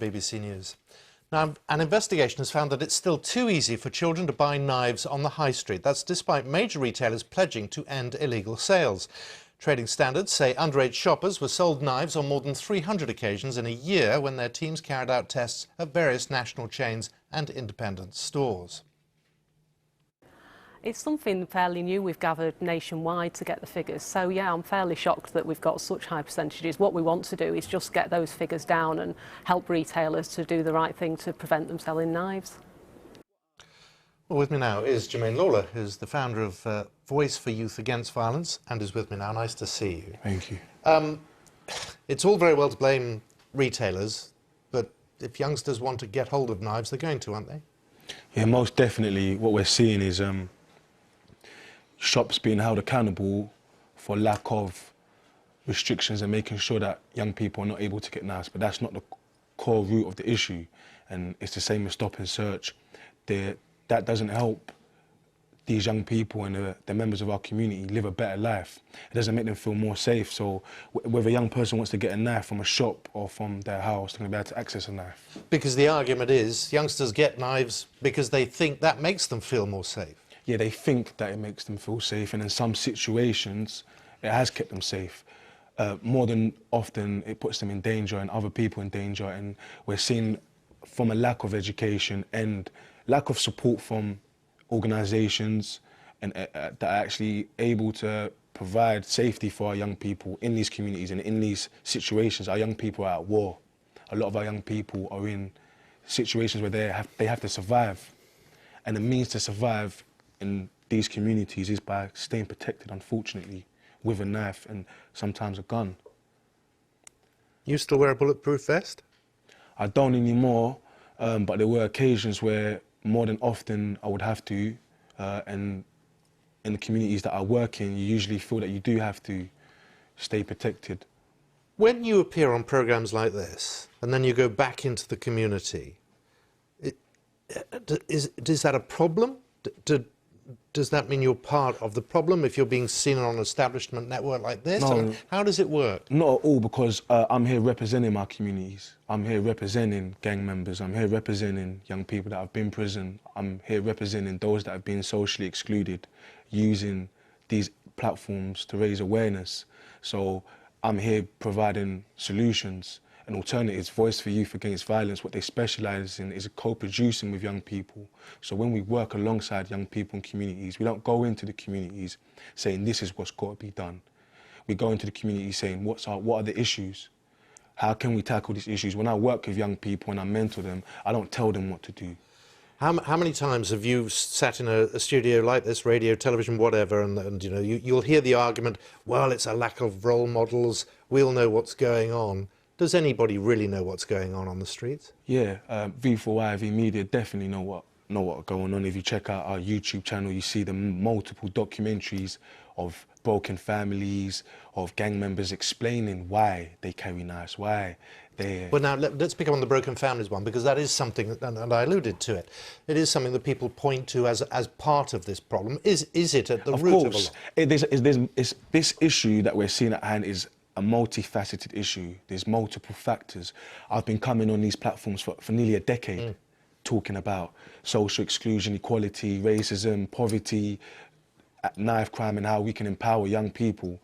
BBC News. Now, an investigation has found that it's still too easy for children to buy knives on the high street. That's despite major retailers pledging to end illegal sales. Trading standards say underage shoppers were sold knives on more than 300 occasions in a year when their teams carried out tests at various national chains and independent stores. It's something fairly new we've gathered nationwide to get the figures. So yeah, I'm fairly shocked that we've got such high percentages. What we want to do is just get those figures down and help retailers to do the right thing to prevent them selling knives. Well, with me now is Jermaine Lawler, who's the founder of Voice for Youth Against Violence, and is with me now. Nice to see you. Thank you. It's all very well to blame retailers, but if youngsters want to get hold of knives, they're going to, aren't they? Yeah, most definitely. What we're seeing is shops being held accountable for lack of restrictions and making sure that young people are not able to get knives, but that's not the core root of the issue. And it's the same as stop and search. That doesn't help these young people and the members of our community live a better life. It doesn't make them feel more safe. So whether a young person wants to get a knife from a shop or from their house, they're going to be able to access a knife. Because the argument is youngsters get knives because they think that makes them feel more safe. Yeah, they think that it makes them feel safe, and in some situations, it has kept them safe. More than often, it puts them in danger and other people in danger, and we're seeing from a lack of education and lack of support from organisations and that are actually able to provide safety for our young people in these communities and in these situations. Our young people are at war. A lot of our young people are in situations where they have to survive, and the means to survive in these communities is by staying protected, unfortunately, with a knife and sometimes a gun. You still wear a bulletproof vest? I don't anymore, but there were occasions where more than often I would have to, and in the communities that I work in, you usually feel that you do have to stay protected. When you appear on programmes like this, and then you go back into the community, is that a problem? Does that mean you're part of the problem if you're being seen on an establishment network like this? No. How does it work? Not at all, because I'm here representing my communities. I'm here representing gang members. I'm here representing young people that have been in prison. I'm here representing those that have been socially excluded, using these platforms to raise awareness. So I'm here providing solutions and alternatives. Voice for Youth Against Violence, what they specialise in is co-producing with young people. So when we work alongside young people in communities, we don't go into the communities saying this is what's got to be done. We go into the community saying what are the issues? How can we tackle these issues? When I work with young people and I mentor them, I don't tell them what to do. How many times have you sat in a studio like this, radio, television, whatever, and you know, you'll hear the argument, well, it's a lack of role models, we'll know what's going on. Does anybody really know what's going on the streets? Yeah, V4YV Media definitely know what's going on. If you check out our YouTube channel, you see the multiple documentaries of broken families, of gang members explaining why they carry knives, why they... Well, now, let's pick up on the broken families one, because that is something, and I alluded to it, it is something that people point to as part of this problem. Is it at the root of a lot? Of course. This issue that we're seeing at hand is a multifaceted issue. There's multiple factors. I've been coming on these platforms for nearly a decade, talking about social exclusion, equality, racism, poverty, knife crime, and how we can empower young people.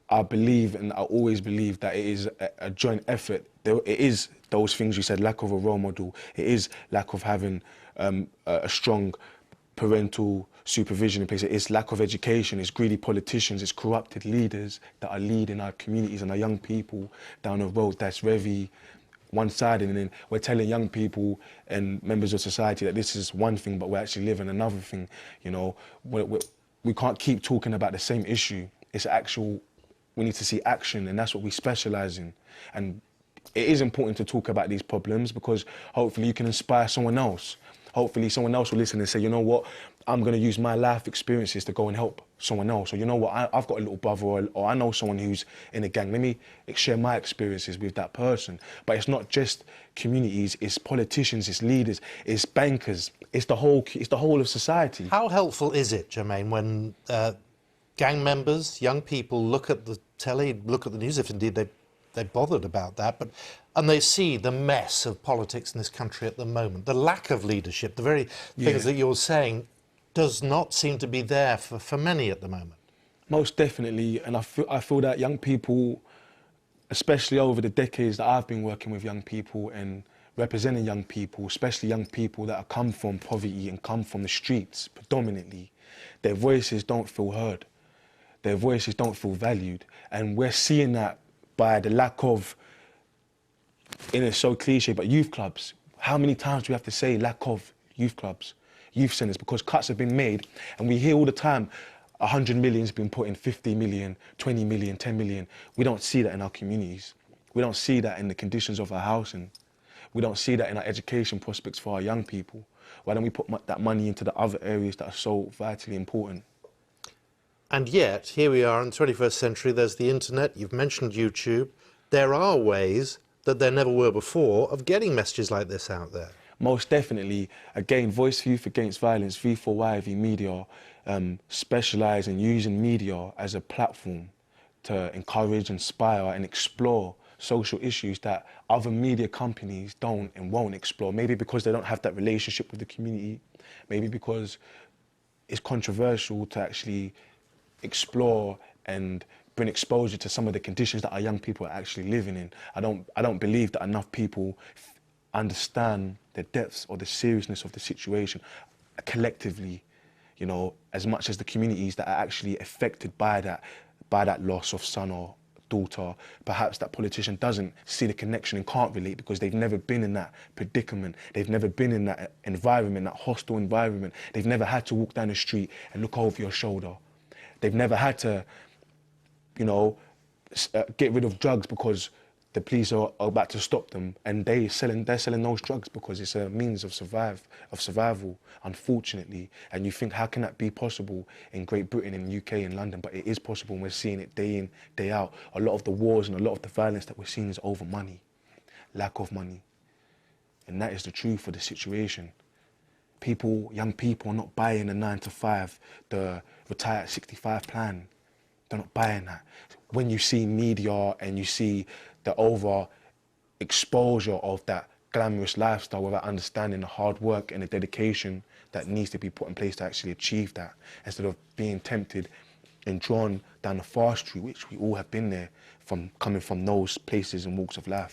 I believe, and I always believe, that it is a joint effort. It is those things you said, lack of a role model. It is lack of having a strong parental supervision in place. It's lack of education, it's greedy politicians, it's corrupted leaders that are leading our communities and our young people down a road that's very one-sided, and then we're telling young people and members of society that this is one thing, but we're actually living another thing. You know, we can't keep talking about the same issue. It's actual, we need to see action, and that's what we specialise in. And it is important to talk about these problems because hopefully you can inspire someone else. Hopefully someone else will listen and say, you know what, I'm going to use my life experiences to go and help someone else. Or you know what, I've got a little brother, or I know someone who's in a gang. Let me share my experiences with that person. But it's not just communities, it's politicians, it's leaders, it's bankers, it's the whole of society. How helpful is it, Jermaine, when gang members, young people look at the telly, look at the news, if indeed they they're bothered about that, and they see the mess of politics in this country at the moment, the lack of leadership, the very things that you're saying does not seem to be there for many at the moment. Most definitely, and I feel that young people, especially over the decades that I've been working with young people and representing young people, especially young people that have come from poverty and come from the streets predominantly, their voices don't feel heard. Their voices don't feel valued. And we're seeing that by the lack of, and it's so cliche, but youth clubs. How many times do we have to say lack of youth clubs, youth centres? Because cuts have been made, and we hear all the time, 100 million's been put in, 50 million, 20 million, 10 million. We don't see that in our communities. We don't see that in the conditions of our housing. We don't see that in our education prospects for our young people. Why don't we put that money into the other areas that are so vitally important? And yet, here we are in the 21st century, there's the internet, you've mentioned YouTube. There are ways that there never were before of getting messages like this out there. Most definitely. Again, Voice for Youth Against Violence, V4Y Media, specialise in using media as a platform to encourage, inspire and explore social issues that other media companies don't and won't explore. Maybe because they don't have that relationship with the community, maybe because it's controversial to actually explore and bring exposure to some of the conditions that our young people are actually living in. I don't believe that enough people understand the depths or the seriousness of the situation collectively, you know, as much as the communities that are actually affected by that loss of son or daughter. Perhaps that politician doesn't see the connection and can't relate because they've never been in that predicament. They've never been in that environment, that hostile environment. They've never had to walk down the street and look over your shoulder. They've never had to, you know, get rid of drugs because the police are about to stop them, and they're selling those drugs because it's a means of survival, unfortunately. And you think, how can that be possible in Great Britain, in UK, in London? But it is possible, and we're seeing it day in, day out. A lot of the wars and a lot of the violence that we're seeing is over money, lack of money. And that is the truth of the situation. Young people are not buying the 9-to-5, the retire at 65 plan. They're not buying that. When you see media and you see the over exposure of that glamorous lifestyle without understanding the hard work and the dedication that needs to be put in place to actually achieve that, instead of being tempted and drawn down the fast route, which we all have been there, coming from those places and walks of life.